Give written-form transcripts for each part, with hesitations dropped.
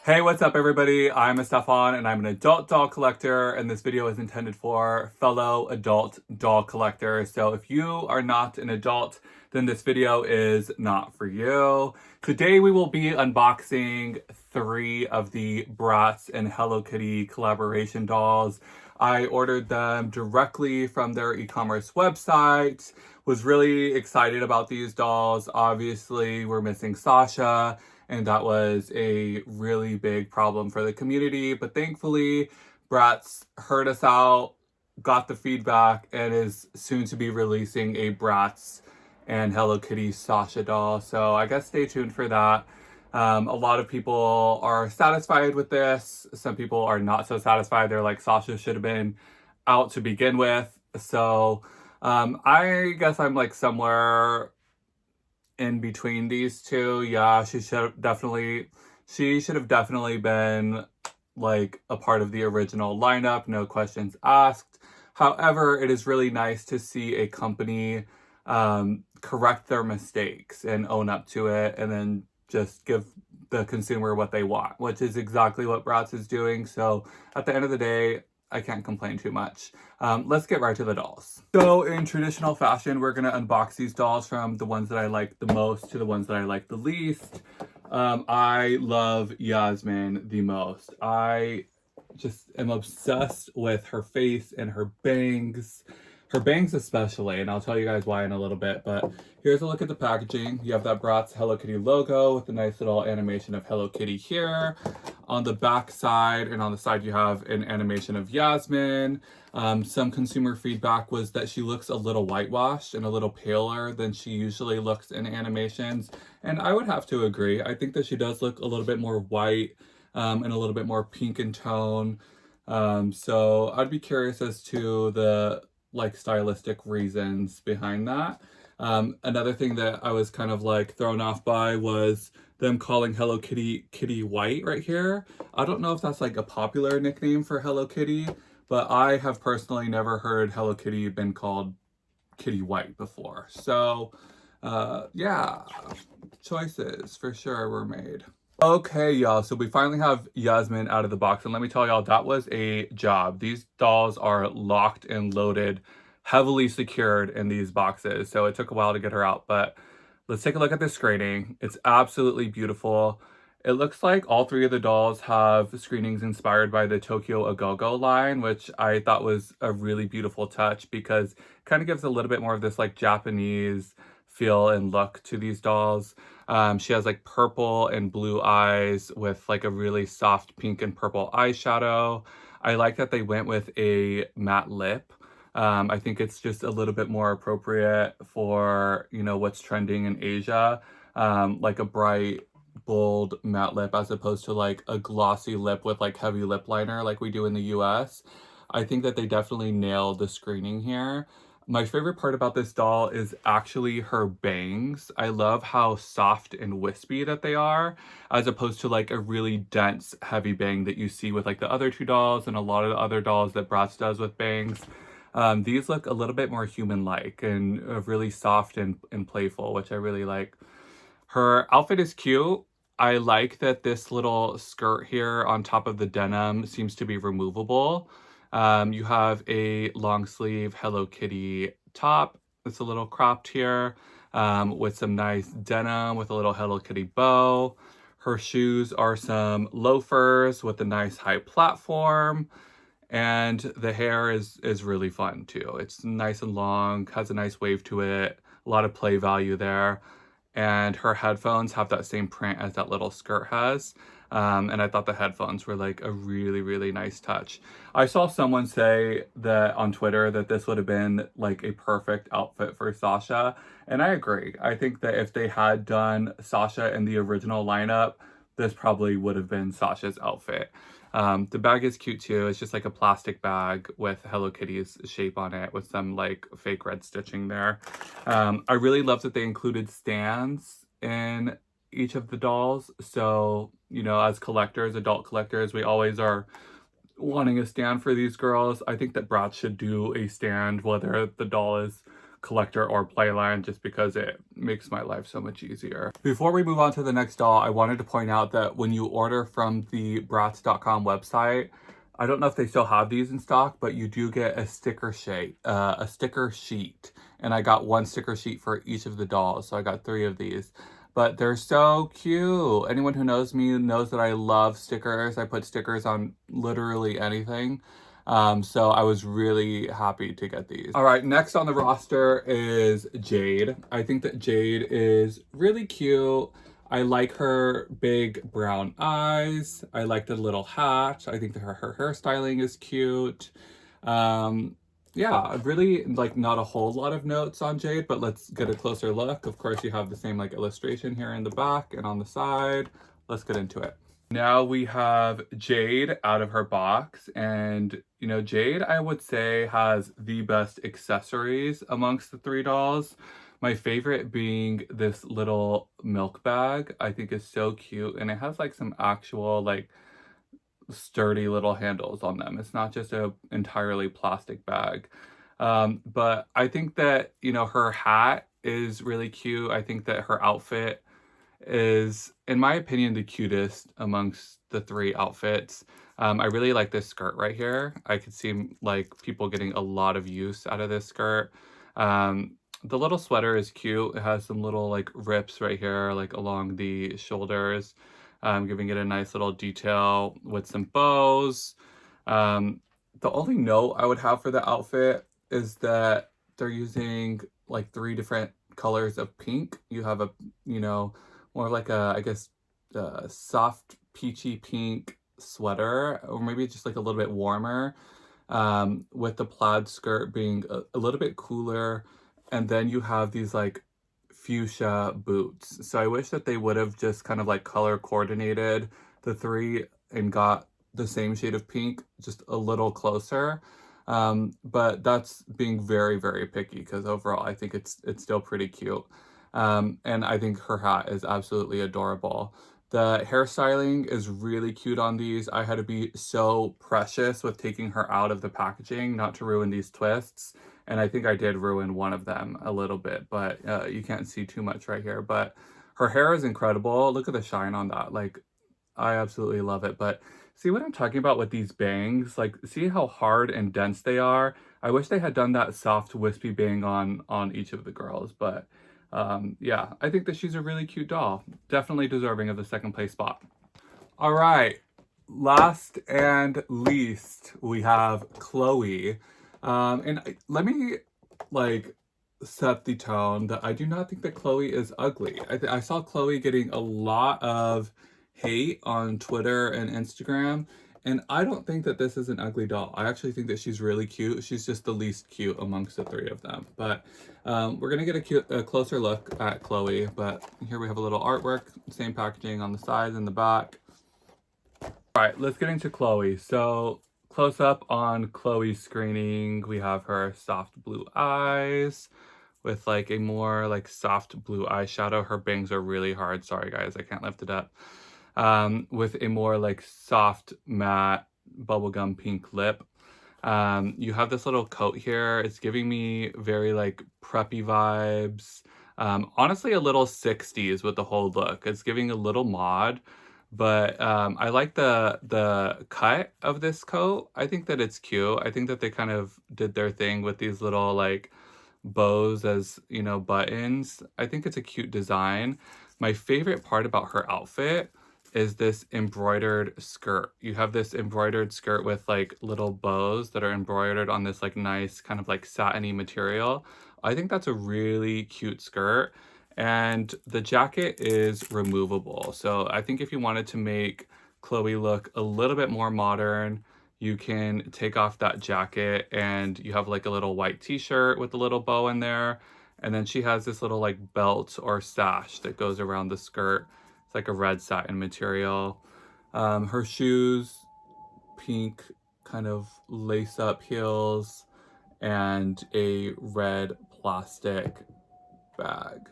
Hey, what's up everybody? I'm Stefan and I'm an adult doll collector, and this video is intended for fellow adult doll collectors. So if you are not an adult, then this video is not for you. Today we will be unboxing 3 of the Bratz and Hello Kitty collaboration dolls. I ordered them directly from their e-commerce website. Was really excited about these dolls. Obviously, we're missing Sasha, and that was a really big problem for the community. But thankfully, Bratz heard us out, got the feedback, and is soon to be releasing a Bratz and Hello Kitty Sasha doll. So I guess stay tuned for that. A lot of people are satisfied with this. Some people are not so satisfied. They're like, Sasha should have been out to begin with. So I guess I'm like somewhere in between these two. Yeah, she should have definitely been like a part of the original lineup, no questions asked. However, it is really nice to see a company correct their mistakes and own up to it, and then just give the consumer what they want, which is exactly what Bratz is doing. So at the end of the day, I can't complain too much. Let's get right to the dolls. So in traditional fashion, we're gonna unbox these dolls from the ones that I like the most to the ones that I like the least. I love Yasmin the most. I just am obsessed with her face and her bangs. Her bangs especially, and I'll tell you guys why in a little bit, but here's a look at the packaging. You have that Bratz Hello Kitty logo with a nice little animation of Hello Kitty here. On the back side and on the side you have an animation of Yasmin. Some consumer feedback was that she looks a little whitewashed and a little paler than she usually looks in animations, and I would have to agree. I think that she does look a little bit more white and a little bit more pink in tone. So I'd be curious as to the like stylistic reasons behind that. Another thing that I was kind of like thrown off by was them calling Hello Kitty Kitty White right here. I don't know if that's like a popular nickname for Hello Kitty, but I have personally never heard Hello Kitty been called Kitty White before. So yeah, choices for sure were made. Okay, y'all, so we finally have Yasmin out of the box, and let me tell y'all, that was a job. These dolls are locked and loaded, heavily secured in these boxes, so it took a while to get her out, but let's take a look at the screening. It's absolutely beautiful. It looks like all 3 of the dolls have screenings inspired by the Tokyo Agogo line, which I thought was a really beautiful touch because it kind of gives a little bit more of this like Japanese feel and look to these dolls. She has like purple and blue eyes with like a really soft pink and purple eyeshadow. I like that they went with a matte lip. I think it's just a little bit more appropriate for, you know, what's trending in Asia. Like a bright, bold matte lip as opposed to like a glossy lip with like heavy lip liner like we do in the US. I think that they definitely nailed the screening here. My favorite part about this doll is actually her bangs. I love how soft and wispy that they are, as opposed to like a really dense, heavy bang that you see with like the other 2 dolls and a lot of the other dolls that Bratz does with bangs. These look a little bit more human-like and really soft and playful, which I really like. Her outfit is cute. I like that this little skirt here on top of the denim seems to be removable. You have a long sleeve Hello Kitty top. It's a little cropped here with some nice denim with a little Hello Kitty bow. Her shoes are some loafers with a nice high platform. And the hair is really fun too. It's nice and long, has a nice wave to it, a lot of play value there. And her headphones have that same print as that little skirt has. And I thought the headphones were like a really, really nice touch. I saw someone say that on Twitter that this would have been like a perfect outfit for Sasha. And I agree. I think that if they had done Sasha in the original lineup, this probably would have been Sasha's outfit. The bag is cute too. It's just like a plastic bag with Hello Kitty's shape on it with some like fake red stitching there. I really love that they included stands in each of the dolls. So, you know, as collectors, adult collectors, we always are wanting a stand for these girls. I think that Bratz should do a stand, whether the doll is collector or playline just because it makes my life so much easier. Before we move on to the next doll, I wanted to point out that when you order from the Bratz.com website, I don't know if they still have these in stock, but you do get a sticker sheet, and I got one sticker sheet for each of the dolls, so I got 3 of these. But they're so cute. Anyone who knows me knows that I love stickers. I put stickers on literally anything. So I was really happy to get these. All right, next on the roster is Jade. I think that Jade is really cute. I like her big brown eyes. I like the little hat. I think that her hairstyling is cute. Yeah, really like not a whole lot of notes on Jade, but let's get a closer look. Of course, you have the same like illustration here in the back and on the side. Let's get into it. Now we have Jade out of her box, and you know, Jade I would say has the best accessories amongst the 3 dolls. My favorite being this little milk bag. I think is so cute, and it has like some actual like sturdy little handles on them. It's not just a entirely plastic bag. But I think that, you know, her hat is really cute. I think that her outfit is, in my opinion, the cutest amongst the 3 outfits. I really like this skirt right here. I could see like people getting a lot of use out of this skirt. The little sweater is cute. It has some little like rips right here, like along the shoulders, giving it a nice little detail with some bows. The only note I would have for the outfit is that they're using like 3 different colors of pink. You have a, you know, more like a, I guess, soft peachy pink sweater, or maybe just like a little bit warmer, with the plaid skirt being a little bit cooler. And then you have these like fuchsia boots. So I wish that they would have just kind of like color coordinated the 3 and got the same shade of pink just a little closer. But that's being very, very picky because overall I think it's still pretty cute. And I think her hat is absolutely adorable. The hairstyling is really cute on these. I had to be so precious with taking her out of the packaging not to ruin these twists. And I think I did ruin one of them a little bit, but you can't see too much right here. But her hair is incredible. Look at the shine on that. Like, I absolutely love it. But see what I'm talking about with these bangs? Like, see how hard and dense they are? I wish they had done that soft wispy bang on each of the girls, but yeah, I think that she's a really cute doll. Definitely deserving of the 2nd place spot. All right, last and least, we have Chloe. Let me like set the tone that I do not think that Chloe is ugly. I saw Chloe getting a lot of hate on Twitter and Instagram, and I don't think that this is an ugly doll. I actually think that she's really cute. She's just the least cute amongst the 3 of them. But we're gonna get a closer look at Chloe. But here we have a little artwork, same packaging on the sides and the back. All right, let's get into Chloe. So close up on Chloe's screening, we have her soft blue eyes with like a more like soft blue eyeshadow. Her bangs are really hard. Sorry guys, I can't lift it up. With a more like soft matte bubblegum pink lip. You have this little coat here. It's giving me very like preppy vibes. Honestly, a little 60s with the whole look. It's giving a little mod, but I like the cut of this coat. I think that it's cute. I think that they kind of did their thing with these little like bows as, you know, buttons. I think it's a cute design. My favorite part about her outfit is this embroidered skirt. You have this embroidered skirt with like little bows that are embroidered on this like nice kind of like satiny material. I think that's a really cute skirt. And the jacket is removable. So I think if you wanted to make Chloe look a little bit more modern, you can take off that jacket and you have like a little white t-shirt with a little bow in there. And then she has this little like belt or sash that goes around the skirt. It's like a red satin material. Her shoes, pink kind of lace up heels, and a red plastic bag.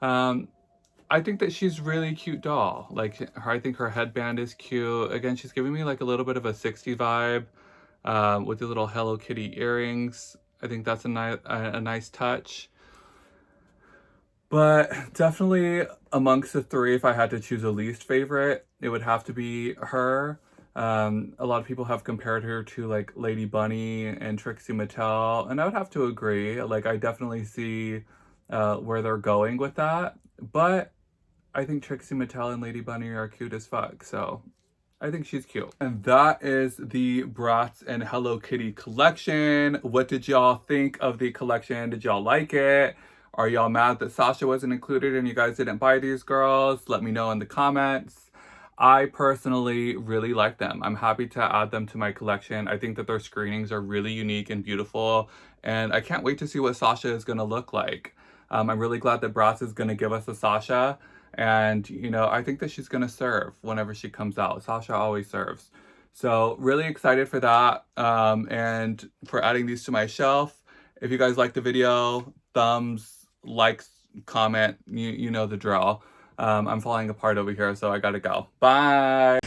I think that she's really cute doll. Like I think her headband is cute. Again, she's giving me like a little bit of a 60s vibe with the little Hello Kitty earrings. I think that's a nice touch. But definitely amongst the three, if I had to choose a least favorite, it would have to be her. A lot of people have compared her to like Lady Bunny and Trixie Mattel, and I would have to agree. Like, I definitely see where they're going with that. But I think Trixie Mattel and Lady Bunny are cute as fuck, so I think she's cute. And that is the Bratz and Hello Kitty collection. What did y'all think of the collection? Did y'all like it? Are y'all mad that Sasha wasn't included and you guys didn't buy these girls? Let me know in the comments. I personally really like them. I'm happy to add them to my collection. I think that their screenings are really unique and beautiful, and I can't wait to see what Sasha is gonna look like. I'm really glad that Bratz is gonna give us a Sasha. And, you know, I think that she's going to serve whenever she comes out. Sasha always serves. So really excited for that, and for adding these to my shelf. If you guys like the video, thumbs, likes, comment, you know the drill. I'm falling apart over here, so I gotta go. Bye!